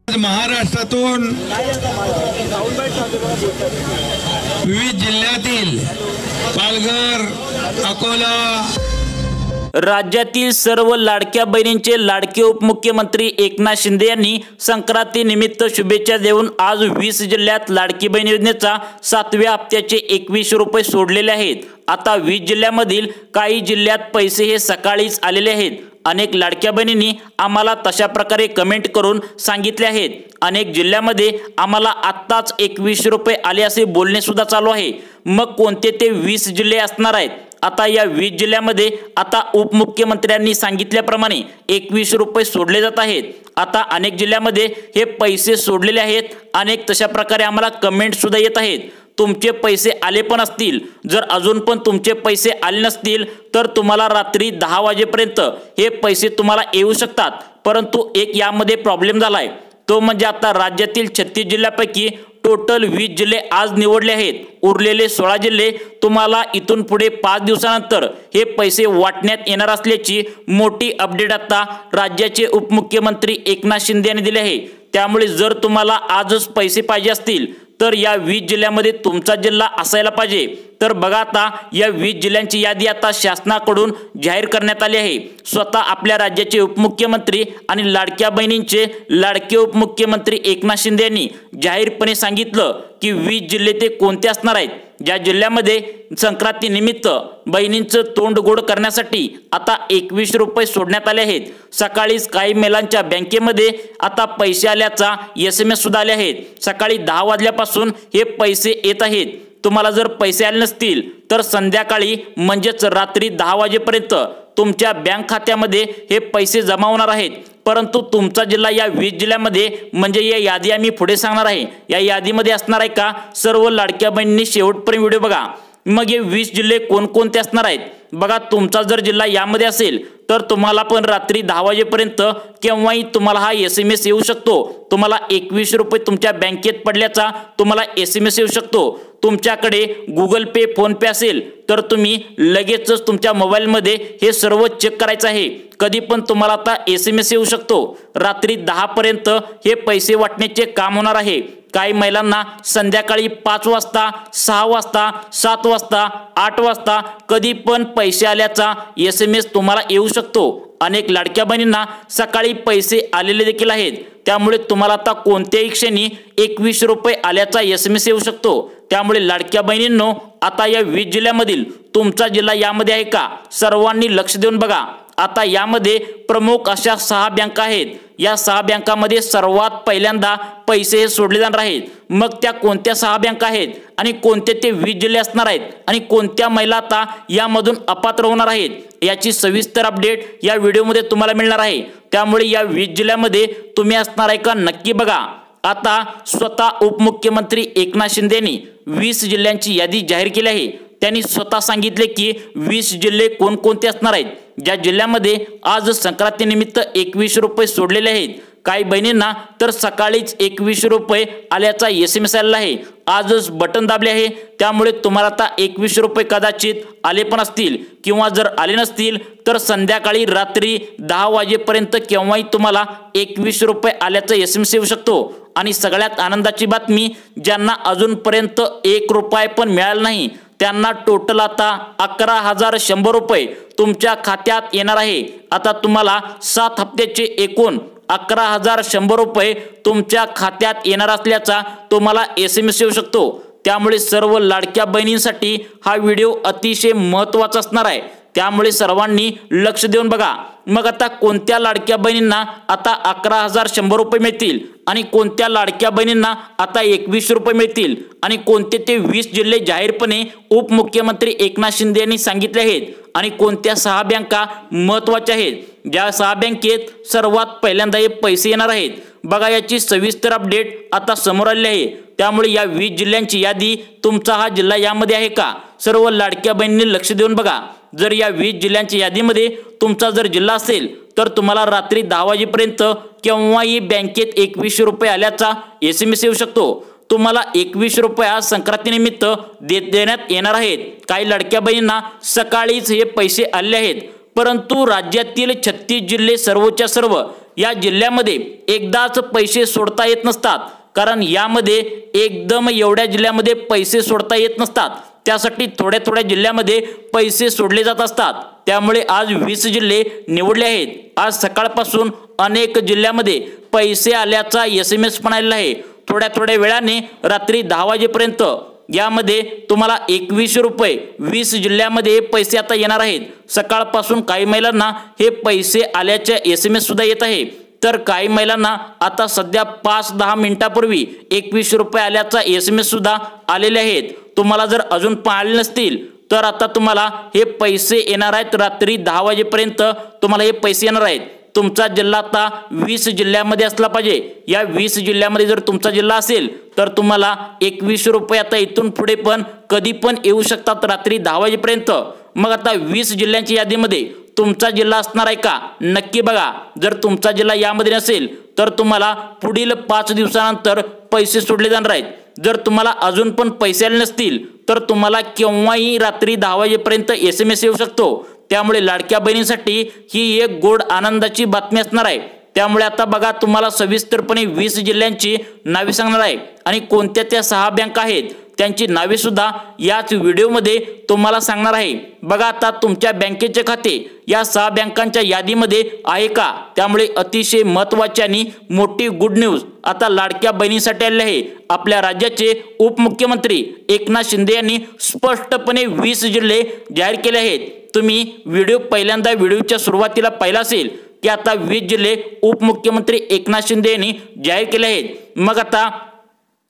महाराष्ट्रातून विविध जिल्ह्यातील पालघर, अकोला, राज्यातील सर्व लाडक्या बहिणींचे लाडके उपमुख्यमंत्री एकनाथ शिंदे यांनी संक्रांतीनिमित्त शुभेच्छा देऊन आज 20 जिल्ह्यात लाडकी बहीण योजनेचा 7व्या हप्त्याचे 2100 रुपये सोडलेले आहेत। आता 20 जिल्ह्यामधील काही जिल्ह्यात पैसे हे सकाळीच आलेले आहेत। अनेक लाडक्या बहिणींनी आम्हाला तशा प्रकारे कमेंट करून सांगितले आहेत। अनेक जिल्ह्यामध्ये आम्हाला आत्ताच 2100 रुपये आले असे बोलणे सुद्धा चालू आहे। मग कोणते ते 20 जिल्हे असणार आहेत? आता या 20 जिल्ह्यामध्ये आता उपमुख्यमंत्र्यांनी सांगितल्याप्रमाणे 2100 रुपये सोडले जात आहेत। आता अनेक जिल्ह्यामध्ये हे पैसे सोडलेले आहेत। अनेक तशा प्रकारे आम्हाला कमेंट सुद्धा येत आहेत। तुमचे पैसे आले पण असतील, जर अजून पण तुमचे पैसे आले नसतील तर तुम्हाला रात्री 10 वाजेपर्यंत हे पैसे तुम्हाला येऊ शकतात। परंतु एक यामध्ये प्रॉब्लेम झालाय, तो म्हणजे आता राज्यातील 36 जिल्ह्यापैकी टोटल 20 जिल्हे आज निवडले आहेत। उरलेले 16 जिल्हे तुम्हाला इथून पुढे 5 दिवसानंतर हे पैसे वाटण्यात येणार असल्याची मोठी अपडेट आता राज्याचे उपमुख्यमंत्री एकनाथ शिंदे यांनी दिले आहे। त्यामुळे जर तुम्हाला आजच पैसे पाहिजे असतील तर या 20 जिल्ह्यामध्ये तुमचा जिल्हा असायला पाहिजे। तर बघा, आता या 20 जिल्ह्यांची यादी आता शासनाकडून जाहीर करण्यात आली आहे। स्वतः आपल्या राज्याचे उपमुख्यमंत्री आणि लाडक्या बहिणींचे लाडके उपमुख्यमंत्री एकनाथ शिंदे यांनी जाहीरपणे सांगितलं की 20 जिल्हे ते कोणते असणार आहेत, ज्या जिल्ह्यामध्ये संक्रांतीनिमित्त बहिणींचं तोंड गोड करण्यासाठी आता 2100 रुपये सोडण्यात आले आहेत। सकाळीच काही महिलांच्या बँकेमध्ये आता पैसे आल्याचा SMS सुद्धा आले आहेत। सकाळी 10 वाजल्यापासून हे पैसे येत आहेत। तुम्हाला जर पैसे आले नसतील तर संध्याकाळी म्हणजेच रात्री 10 वाजेपर्यंत तुमच्या बँक खात्यामध्ये हे पैसे जमा होणार आहेत। परंतु तुमचा जिल्हा या 20 जिल्ह्यामध्ये म्हणजे या यादी आम्ही पुढे सांगणार आहे, या यादीमध्ये असणार आहे का? सर्व लाडक्या बहिणींनी शेवटपर्यंत व्हिडिओ बघा। मग हे 20 जिल्हे कोणकोणते असणार आहेत बघा। तुमचा जर जिल्हा यामध्ये असेल तर तुम्हाला पण रात्री 10 वाजेपर्यंत केव्हाही तुम्हाला हा SMS येऊ शकतो। तुम्हाला 2100 रुपये तुमच्या बँकेत पडल्याचा तुम्हाला SMS येऊ शकतो। तुमच्याकडे गुगल पे, फोन पे असेल तर तुम्ही लगेचच तुमच्या मोबाईलमध्ये हे सर्व चेक करायचं आहे। कधी पण तुम्हाला आता SMS येऊ शकतो। रात्री 10 पर्यंत हे पैसे वाटण्याचे काम होणार आहे। काही महिलांना संध्याकाळी 5 वाजता, 6 वाजता, 7 वाजता, 8 वाजता कधी पण पैसे आल्याचा SMS तुम्हाला येऊ शकतो। अनेक लाडक्या बहिणींना सकाळी पैसे आलेले देखील आहेत। त्यामुळे तुम्हाला आता कोणत्याही क्षणी 2100 रुपये आल्याचा SMS येऊ शकतो। त्यामुळे लाडक्या बहिणींनो, आता या 20 जिल्ह्यामधील तुमचा जिल्हा यामध्ये आहे का? सर्वांनी लक्ष देऊन बघा। आता यामध्ये प्रमुख अशा 6 बँका आहेत। या 6 बँकांमध्ये सर्वात पहिल्यांदा पैसे हे सोडले जाणार आहेत। मग त्या कोणत्या 6 बँका आहेत आणि कोणते ते 20 जिल्हे असणार आहेत आणि कोणत्या महिला आता यामधून अपात्र होणार आहेत, याची सविस्तर अपडेट या व्हिडिओमध्ये तुम्हाला मिळणार आहे। त्यामुळे या 20 जिल्ह्यामध्ये तुम्ही असणार आहे का नक्की बघा। आता स्वतः उपमुख्यमंत्री एकनाथ शिंदे यांनी 20 जिल्ह्यांची यादी जाहीर केली आहे। त्यांनी स्वतः सांगितले की 20 जिल्हे कोणकोणते असणार आहेत, ज्या जिल्ह्यामध्ये आज संक्रांतीनिमित्त 2100 रुपये सोडलेले आहेत। काही बहिणींना तर सकाळीच 2100 रुपये आल्याचा SMS आलेला आहे। आजच बटन दाबले आहे, त्यामुळे तुम्हाला आता 2100 रुपये कदाचित आले पण असतील किंवा जर आले नसतील तर संध्याकाळी रात्री 10 वाजेपर्यंत केव्हाही तुम्हाला 2100 रुपये आल्याचा SMS येऊ शकतो। आणि सगळ्यात आनंदाची बातमी, ज्यांना अजूनपर्यंत 1 रुपया पण मिळाला नाही त्यांना टोटल आता 11,100 रुपये तुमच्या खात्यात येणार आहे। आता तुम्हाला 7 हप्त्याचे एकूण 11,100 रुपये तुमच्या खात्यात येणार असल्याचा तुम्हाला SMS येऊ शकतो। त्यामुळे सर्व लाडक्या बहिणींसाठी हा व्हिडिओ अतिशय महत्त्वाचा असणार आहे। त्यामुळे सर्वांनी लक्ष देऊन बघा। मग आता कोणत्या लाडक्या बहिणींना आता 11,100 रुपये मिळतील आणि कोणत्या लाडक्या बहिणींना आता 2100 रुपये मिळतील आणि कोणते ते 20 जिल्हे जाहीरपणे उपमुख्यमंत्री एकनाथ शिंदे यांनी सांगितले आहेत आणि कोणत्या 6 बँका महत्त्वाच्या आहेत, ज्या 6 बँकेत सर्वात पहिल्यांदा हे पैसे येणार आहेत बघा। याची सविस्तर अपडेट आता समोर आली आहे। त्यामुळे या 20 जिल्ह्यांची यादी तुमचा हा जिल्हा यामध्ये आहे का? सर्व लाडक्या बहिणींनी लक्ष देऊन बघा। जर या 20 जिल्ह्यांच्या यादीमध्ये तुमचा जर जिल्हा असेल तर तुम्हाला रात्री 10 वाजेपर्यंत केव्हाही बँकेत 2100 रुपये आल्याचा SMS येऊ शकतो। तुम्हाला 2100 रुपये आज संक्रांतीनिमित्त देण्यात येणार आहेत। काही लाडक्या बहिणींना सकाळीच हे पैसे आले आहेत। परंतु राज्यातील 36 जिल्हे सर्वच्या सर्व या जिल्ह्यामध्ये एकदाच पैसे सोडता येत नसतात, कारण यामध्ये एकदम एवढ्या जिल्ह्यामध्ये पैसे सोडता येत नसतात, त्यासाठी थोड्या थोड्या जिल्ह्यामध्ये पैसे सोडले जात असतात। त्यामुळे आज 20 जिल्हे निवडले आहेत। आज सकाळपासून अनेक जिल्ह्यामध्ये पैसे आल्याचा SMS पण आलेला आहे। थोड्या थोड्या वेळाने रात्री 10 वाजेपर्यंत यामध्ये तुम्हाला 2100 रुपये 20 जिल्ह्यामध्ये पैसे आता येणार आहेत। सकाळपासून काही महिलांना हे पैसे आल्याचे SMS सुद्धा येत आहे, तर काही महिलांना आता सध्या 5-10 मिनिटापूर्वी 2100 रुपये आल्याचा SMS सुद्धा आलेले आहेत। तुम्हाला जर अजून आले नसतील तर आता तुम्हाला हे पैसे येणार आहेत। रात्री 10 वाजेपर्यंत तुम्हाला हे पैसे येणार आहेत। तुमचा जिल्हा आता 20 जिल्ह्यामध्ये असला पाहिजे। या 20 जिल्ह्यामध्ये जर तुमचा जिल्हा असेल तर तुम्हाला 2100 रुपये आता इथून पुढे पण कधी पण येऊ शकतात रात्री 10 वाजेपर्यंत। मग आता 20 जिल्ह्यांच्या यादीमध्ये तुमचा जिल्हा असणार आहे का? नक्की बघा। जर तुमचा जिल्हा यामध्ये नसेल तर तुम्हाला पुढील 5 दिवसानंतर पैसे सोडले जाणार आहेत। जर तुम्हाला अजून पण पैसे आले नसतील तर तुम्हाला केव्हाही रात्री 10 वाजेपर्यंत SMS येऊ शकतो। त्यामुळे लाडक्या बहिणींसाठी ही एक गोड आनंदाची बातमी असणार आहे। त्यामुळे आता बघा, तुम्हाला सविस्तरपणे 20 जिल्ह्यांची नावे सांगणार आहे आणि कोणत्या त्या 6 बँका आहेत त्यांची नावे सुद्धा याच व्हिडिओमध्ये तुम्हाला सांगणार आहे। बघा, आता तुमच्या बँकेचे खाते या 6 बँकांच्या यादीमध्ये आहे का? त्यामुळे अतिशय महत्त्वाची आणि मोठी गुड न्यूज आता लाडक्या बहिणींसाठी आली आहे। आपल्या राज्याचे उपमुख्यमंत्री एकनाथ शिंदे यांनी स्पष्टपणे 20 जिल्हे जाहीर केले आहेत। तुम्ही व्हिडिओ पहिल्यांदा व्हिडिओच्या सुरुवातीला पाहिला असेल की आता 20 जिल्हे उपमुख्यमंत्री एकनाथ शिंदे यांनी जाहीर केले आहेत। मग आता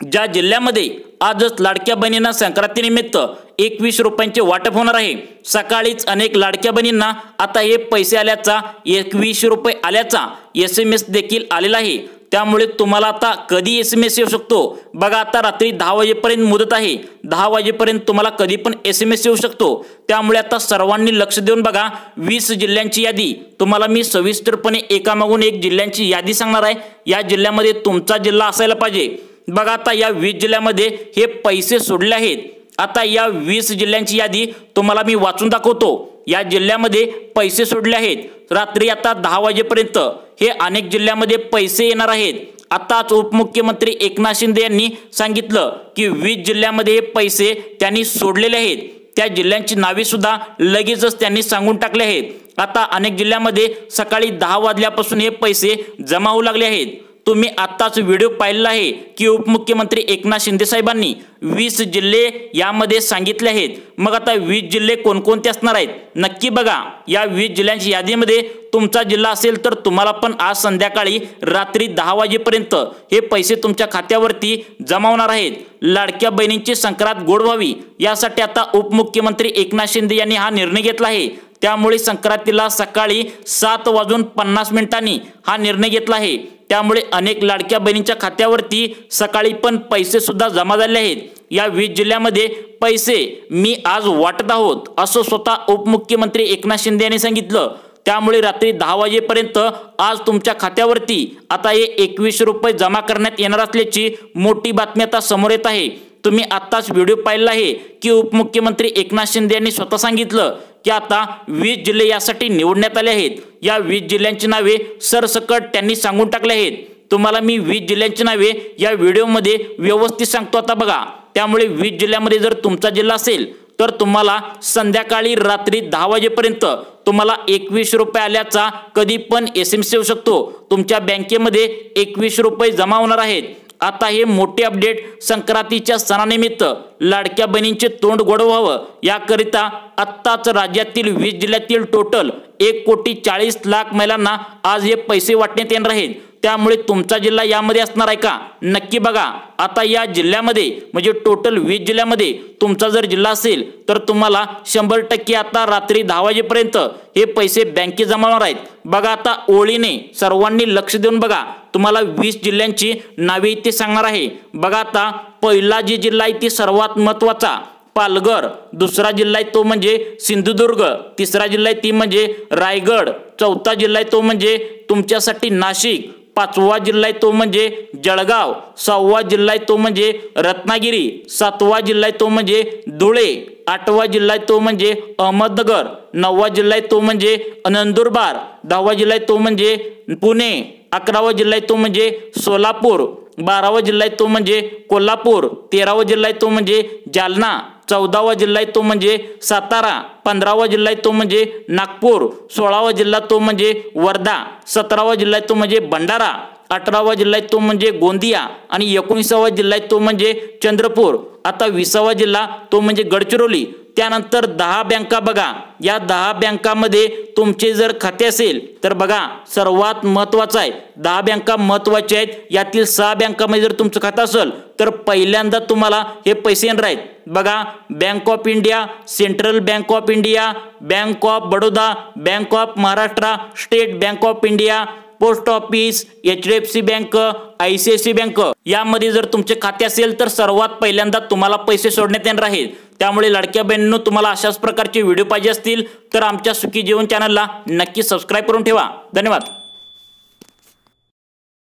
ज्या जिल्ह्यामध्ये आजच लाडक्या बहिणींना संक्रांतीनिमित्त 2100 रुपयांचे वाटप होणार आहे, सकाळीच अनेक लाडक्या बहिणींना आता हे पैसे आल्याचा 2100 रुपये आल्याचा SMS देखील आलेला आहे। त्यामुळे तुम्हाला आता कधी SMS येऊ शकतो बघा। आता रात्री 10 वाजेपर्यंत मुदत आहे। 10 वाजेपर्यंत तुम्हाला कधी पण SMS येऊ शकतो। त्यामुळे आता सर्वांनी लक्ष देऊन बघा। 20 जिल्ह्यांची यादी तुम्हाला मी सविस्तरपणे एकामागून एक जिल्ह्यांची यादी सांगणार आहे। या जिल्ह्यामध्ये तुमचा जिल्हा असायला पाहिजे। बघा, आता या 20 जिल्ह्यामध्ये हे पैसे सोडले आहेत। आता या 20 जिल्ह्यांची यादी तुम्हाला मी वाचून दाखवतो। या जिल्ह्यामध्ये पैसे सोडले आहेत। रात्री आता 10 वाजेपर्यंत हे अनेक जिल्ह्यामध्ये पैसे येणार आहेत। आताच उपमुख्यमंत्री एकनाथ शिंदे यांनी सांगितलं की 20 जिल्ह्यामध्ये हे पैसे त्यांनी सोडलेले आहेत। त्या जिल्ह्यांची नावे सुद्धा लगेचच त्यांनी सांगून टाकले आहेत। आता अनेक जिल्ह्यामध्ये सकाळी 10 वाजल्यापासून हे पैसे जमा होऊ लागले आहेत। तुम्ही आताच व्हिडिओ पाहिलेला आहे की उपमुख्यमंत्री एकनाथ शिंदे साहेबांनी 20 जिल्हे यामध्ये सांगितले आहेत। मग आता 20 जिल्हे कोणकोणते असणार आहेत नक्की बघा। या 20 जिल्ह्यांची यादीमध्ये तुमचा जिल्हा असेल तर तुम्हाला पण आज संध्याकाळी रात्री 10 वाजेपर्यंत हे पैसे तुमच्या खात्यावरती जमा होणार आहेत। लाडक्या बहिणींची संक्रांत गोड व्हावी यासाठी आता उपमुख्यमंत्री एकनाथ शिंदे यांनी हा निर्णय घेतला आहे। त्यामुळे संक्रांतीला सकाळी 7:50 हा निर्णय घेतला आहे। त्यामुळे अनेक लाडक्या बहिणींच्या खात्यावरती सकाळी पण पैसे सुद्धा जमा झाले आहेत। या 20 जिल्ह्यामध्ये पैसे मी आज वाटत आहोत असं स्वतः उपमुख्यमंत्री एकनाथ शिंदे यांनी सांगितलं। त्यामुळे रात्री 10 वाजेपर्यंत आज तुमच्या खात्यावरती आता हे 2100 रुपये जमा करण्यात येणार असल्याची मोठी बातमी आता समोर येत आहे। तुम्ही आताच व्हिडिओ पाहिला आहे की उपमुख्यमंत्री एकनाथ शिंदे यांनी स्वतः सांगितलं की आता 20 जिल्हे यासाठी निवडण्यात आले आहेत। या 20 जिल्ह्यांची नावे सरसकट त्यांनी सांगून टाकले आहेत। तुम्हाला मी 20 जिल्ह्यांची नावे या व्हिडिओमध्ये व्यवस्थित सांगतो आता बघा। त्यामुळे 20 जिल्ह्यामध्ये जर तुमचा जिल्हा असेल तर तुम्हाला संध्याकाळी रात्री 10 वाजेपर्यंत तुम्हाला 2100 रुपये आल्याचा कधी पण SMS येऊ शकतो। तुमच्या बँकेमध्ये 2100 रुपये जमा होणार आहेत। आता हे मोठे अपडेट संक्रांतीच्या सणानिमित्त लाडक्या बहिणींचे तोंड गोड व्हावं याकरिता आत्ताच राज्यातील 20 जिल्ह्यातील टोटल 1,40,00,000 महिलांना आज हे पैसे वाटण्यात येणार आहेत। त्यामुळे तुमचा जिल्हा यामध्ये असणार आहे का नक्की बघा। आता या जिल्ह्यामध्ये म्हणजे टोटल 20 जिल्ह्यामध्ये तुमचा जर जिल्हा असेल तर तुम्हाला 100% आता रात्री 10 वाजेपर्यंत हे पैसे बँकेत जमा होणार आहेत। बघा, आता ओळीने सर्वांनी लक्ष देऊन बघा। तुम्हाला 20 जिल्ह्यांची नावे इथे सांगणार आहे। बघा, आता पहिला जी जिल्हा आहे ती सर्वात महत्त्वाचा पालघर, दुसरा जिल्हा आहे तो म्हणजे सिंधुदुर्ग, तिसरा जिल्हा आहे ती म्हणजे रायगड, चौथा जिल्हा आहे तो म्हणजे तुमच्यासाठी नाशिक, पाचवा जिल्हा आहे तो म्हणजे जळगाव, सहावा जिल्हा आहे तो म्हणजे रत्नागिरी, सातवा जिल्हा आहे तो म्हणजे धुळे, आठवा जिल्हा आहे तो म्हणजे अहमदनगर, नववा जिल्हा आहे तो म्हणजे नंदुरबार, दहावा जिल्हा आहे तो म्हणजे पुणे, अकरावा जिल्हा आहे तो म्हणजे सोलापूर, बारावा जिल्हा आहे तो म्हणजे कोल्हापूर, तेरावा जिल्हा आहे तो म्हणजे जालना, चौदावा जिल्हा आहे तो म्हणजे सातारा, 15वा जिल्हा आहे तो म्हणजे नागपूर, 16वा जिल्हा तो म्हणजे वर्धा, 17वा जिल्हा आहे तो म्हणजे भंडारा, 18वा जिल्हा आहे तो म्हणजे गोंदिया आणि 19वा जिल्हा आहे तो म्हणजे चंद्रपूर. आता 20वा जिल्हा तो म्हणजे गडचिरोली. त्यानंतर 10 बँका बघा. या 10 बँकामध्ये तुमचे जर खाते असेल तर बघा सर्वात महत्त्वाचं आहे 10 बँका महत्त्वाच्या आहेत. यातील 6 बँकामध्ये जर तुमचं खातं असेल तर पहिल्यांदा तुम्हाला हे पैसे येणार आहेत. बघा bank of India, central bank of India, bank of Baroda, bank of Maharashtra, state bank of India, post office, HDFC bank, ICICI bank यामध्ये जर तुमचे खाते असेल तर सर्वात पहिल्यांदा तुम्हाला पैसे सोडण्यात येणार आहेत. त्यामुळे लाडक्या बहिणींनो तुम्हाला अशाच प्रकारचे व्हिडिओ पाहिजे असतील तर आमच्या सुखी जीवन चॅनलला नक्की सबस्क्राईब करून ठेवा. धन्यवाद.